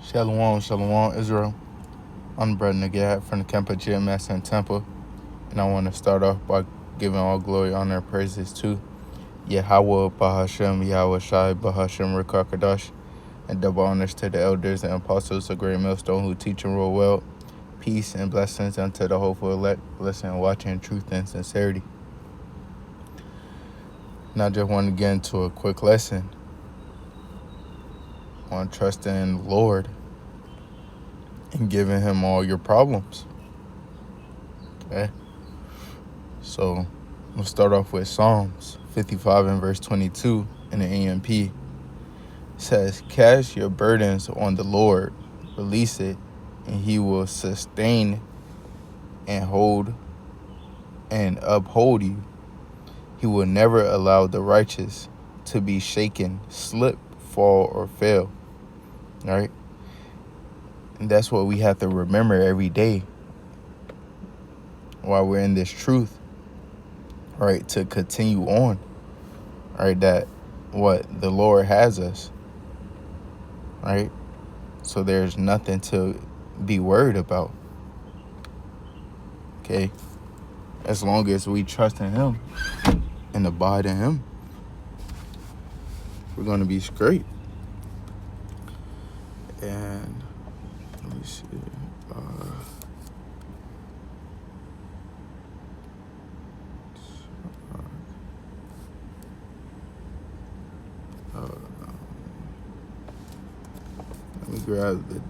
Shalom, shalom, Israel. I'm Brother Nagad from the camp of GMS in Temple, and I want to start off by giving all glory, honor, and praises to Yahweh, Bahashem, Yahweh Shai, Bahashem, Rekakadash, and double honors to the elders and apostles of Great Millstone who teach and rule well. Peace and blessings unto the hopeful elect, listening, watching, truth, and sincerity. And I just want to get into a quick lesson on trusting in the Lord and giving Him all your problems. Okay? So, we'll start off with Psalms 55 and verse 22 in the AMP. It says, "Cast your burdens on the Lord, release it, and He will sustain and hold and uphold you. He will never allow the righteous to be shaken, slip, fall, or fail." All right? And that's what we have to remember every day while we're in this truth, right? To continue on, right? That what the Lord has us, right? So there's nothing to be worried about, okay? As long as we trust in Him and abide in Him, we're going to be straight. And let me see. Let me grab the.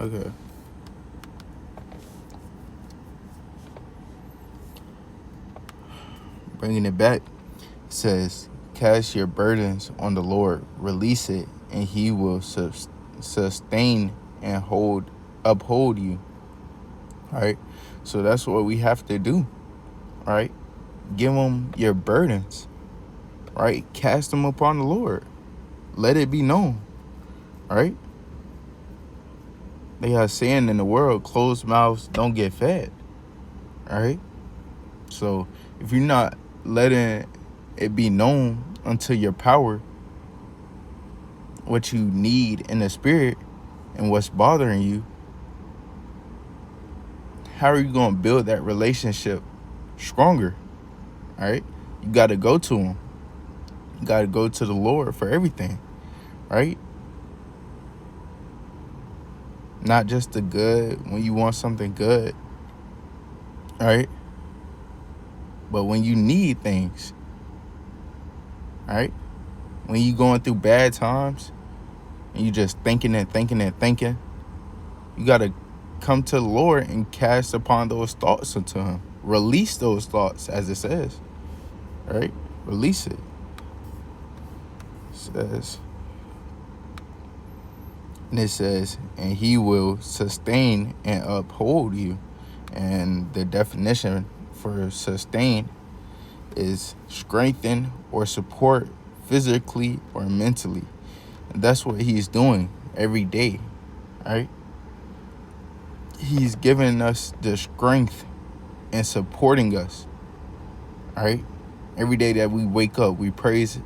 Okay. Bringing it back, it says, "Cast your burdens on the Lord, release it, and He will sustain and uphold you." All right? So that's what we have to do, all right? Give Him your burdens, right? Cast them upon the Lord. Let it be known, all right? They are saying in the world, closed mouths don't get fed, all right? So if you're not letting it be known unto your power what you need in the spirit and what's bothering you, how are you going to build that relationship stronger? All right? You got to go to Him. You got to go to the Lord for everything, right? Not just the good when you want something good, all right? But when you need things, all right? When you going through bad times and you just thinking, you got to come to the Lord and cast upon those thoughts unto Him. Release those thoughts, as it says, all right? Release it. It says, and He will sustain and uphold you. And the definition for sustain is strengthen or support physically or mentally. And that's what He's doing every day, right? He's giving us the strength and supporting us, right? Every day that we wake up, we praise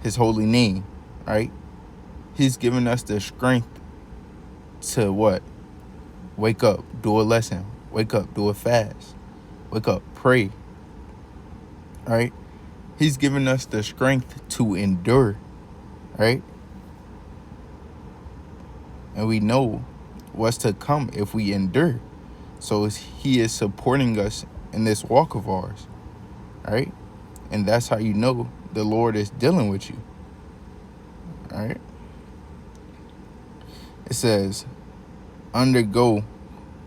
His holy name, right? He's giving us the strength to what? Wake up, do a lesson. Wake up, do a fast. Wake up, pray. Right? He's giving us the strength to endure. Right? And we know what's to come if we endure. So He is supporting us in this walk of ours. Right? And that's how you know the Lord is dealing with you. All right? It says, undergo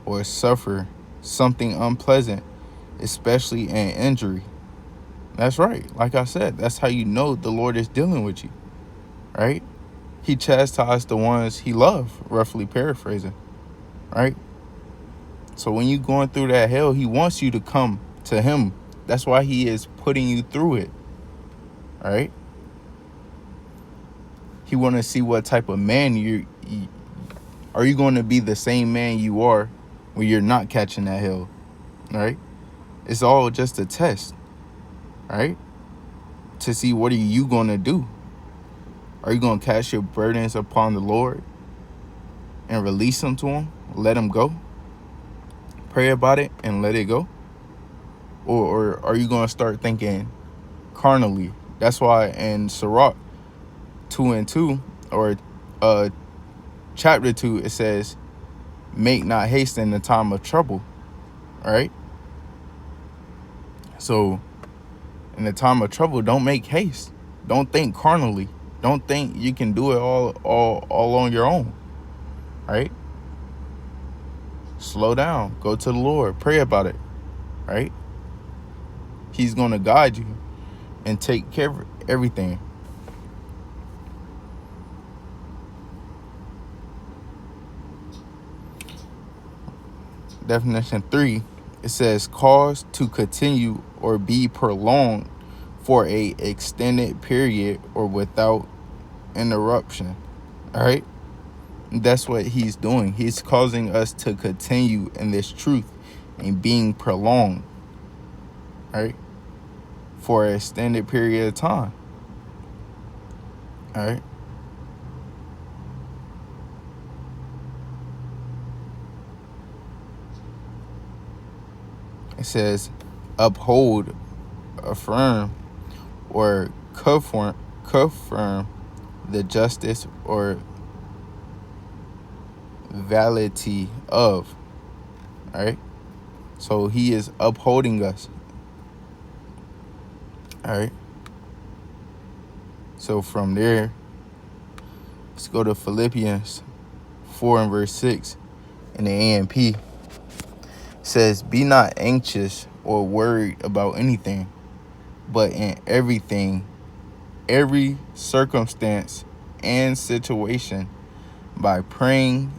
or suffer something unpleasant, especially an injury. That's right. Like I said, that's how you know the Lord is dealing with you, right? He chastised the ones He loved, roughly paraphrasing, right? So when you're going through that hell, He wants you to come to Him. That's why He is putting you through it, right? He want to see what type of man are you going to be the same man you are when you're not catching that hell, right? It's all just a test, right? To see what are you going to do. Are you going to cast your burdens upon the Lord and release them to him? Let him go? Pray about it and let it go? Or are you going to start thinking carnally? That's why in Sirach 2:2, or chapter 2, it says, make not haste in the time of trouble, right? So in the time of trouble, don't make haste. Don't think carnally. Don't think you can do it all on your own, right? Slow down. Go to the Lord. Pray about it, right? He's going to guide you and take care of everything. Definition 3, it says cause to continue or be prolonged for a extended period or without interruption. All right? That's what he's doing. He's causing us to continue in this truth and being prolonged, right? For an extended period of time. All right? It says uphold, affirm, or confirm the justice or validity of. All right? So he is upholding us. All right? So from there, let's go to Philippians 4 and verse 6 in the AMP. It says, be not anxious or worried about anything, but in everything, every circumstance and situation, by praying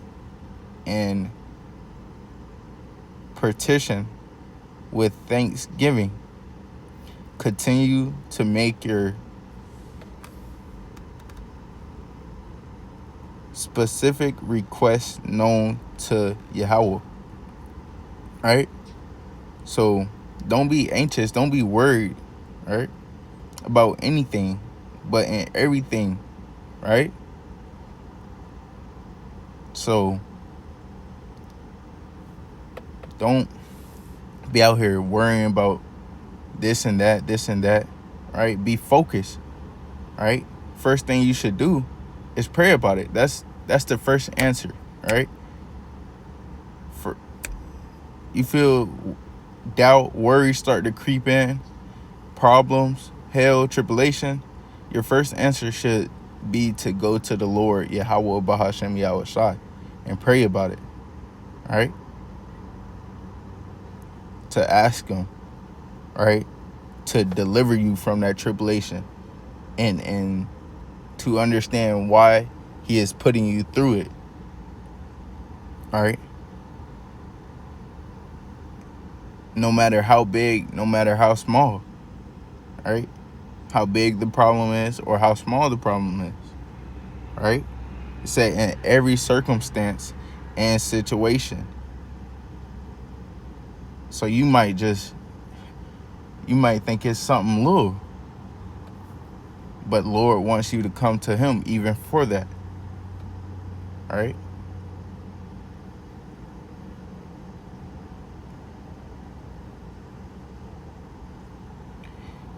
and petition with thanksgiving, continue to make your specific requests known to Yahweh. Right? So don't be anxious, don't be worried, right, about anything, but in everything, right? So don't be out here worrying about this and that, right? Be focused, right? First thing you should do is pray about it. That's the first answer, right? You feel doubt, worry start to creep in, problems, hell, tribulation, your first answer should be to go to the Lord, Yahweh Bahashem Yahweh Shai, and pray about it, right? To ask him, right, to deliver you from that tribulation and to understand why he is putting you through it, all right? No matter how big, no matter how small, right? How big the problem is or how small the problem is, right? Say in every circumstance and situation. So you might think it's something little, but Lord wants you to come to him even for that, right?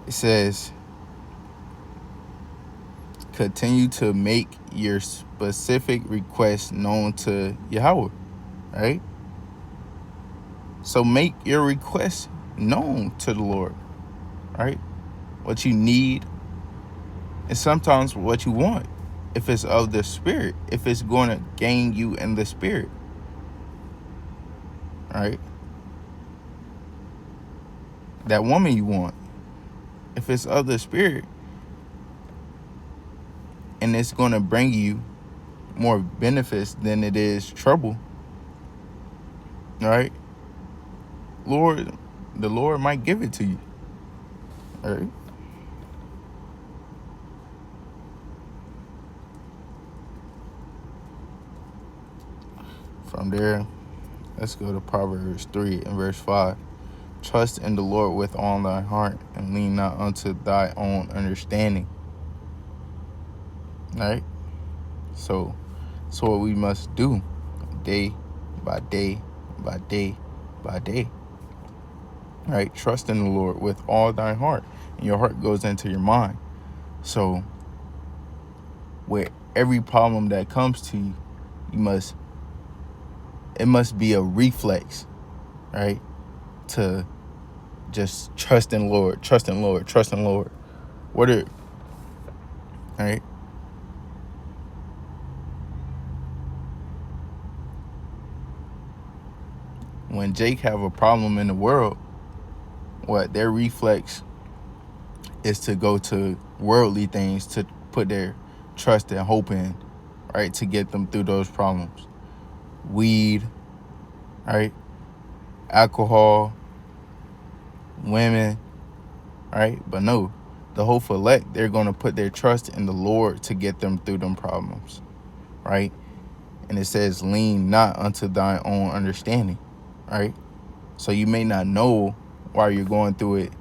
It says, continue to make your specific requests known to Yahweh, right? So make your requests known to the Lord, right? What you need and sometimes what you want, if it's of the Spirit, if it's going to gain you in the Spirit, right? That woman you want, if it's of the Spirit and it's going to bring you more benefits than it is trouble, right? The Lord might give it to you, all right? From there, let's go to Proverbs 3 and verse 5. Trust in the Lord with all thy heart, and lean not unto thy own understanding. Right? So that's what we must do, day by day by day by day. Right? Trust in the Lord with all thy heart. And your heart goes into your mind. So with every problem that comes to you, it must be a reflex, right? To just trust in Lord, trust in Lord, trust in Lord. Right? When Jake have a problem in the world, their reflex is to go to worldly things to put their trust and hope in, right? To get them through those problems. Weed, right? Alcohol, women, right? But no, the hopeful elect, they're going to put their trust in the Lord to get them through them problems, right? And it says, lean not unto thine own understanding, right? So you may not know why you're going through it,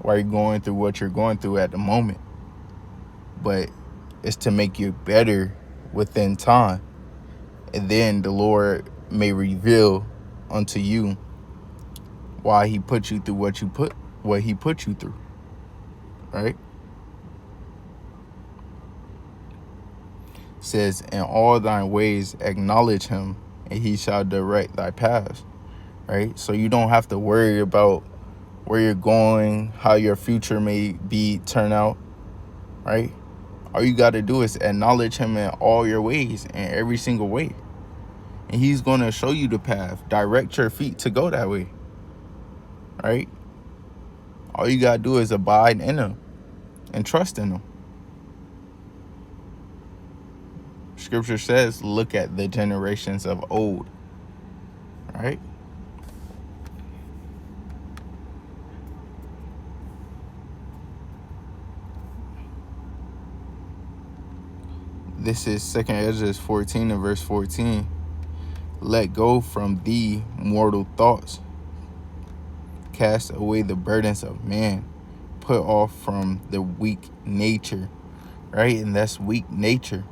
why you're going through what you're going through at the moment, but it's to make you better within time. And then the Lord may reveal unto you why he put you through what he put you through, right? It says, in all thine ways acknowledge him, and he shall direct thy paths, right? So you don't have to worry about where you're going, how your future may turn out, right? All you got to do is acknowledge him in all your ways, in every single way. And he's going to show you the path, direct your feet to go that way, right? All you got to do is abide in him and trust in him. Scripture says, look at the generations of old, right? This is 2 Ezra 14 and verse 14. Let go from thee mortal thoughts. Cast away the burdens of man. Put off from the weak nature, right? And that's weak nature,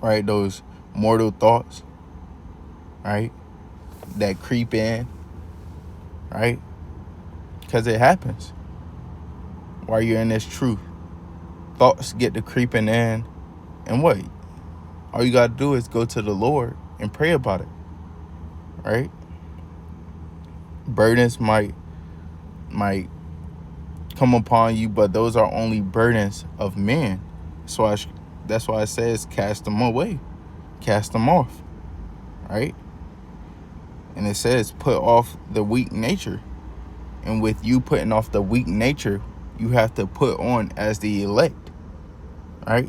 right? Those mortal thoughts, right? That creep in, right? Because it happens while you're in this truth. Thoughts get to creeping in, and what? All you got to do is go to the Lord and pray about it, right? Burdens might come upon you, but those are only burdens of men. So that's why it says cast them away, cast them off, right? And it says put off the weak nature. And with you putting off the weak nature, you have to put on as the elect, right?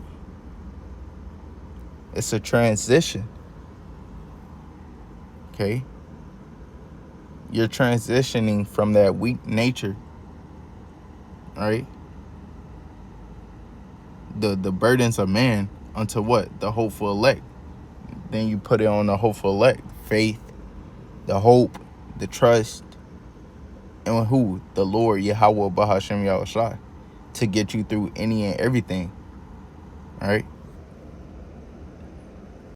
It's a transition, okay? You're transitioning from that weak nature, right? The burdens of man unto what? The hopeful elect. Then you put it on the hopeful elect. Faith, the hope, the trust, and who? The Lord, Yahweh Bahashem Yahushua, to get you through any and everything, all right?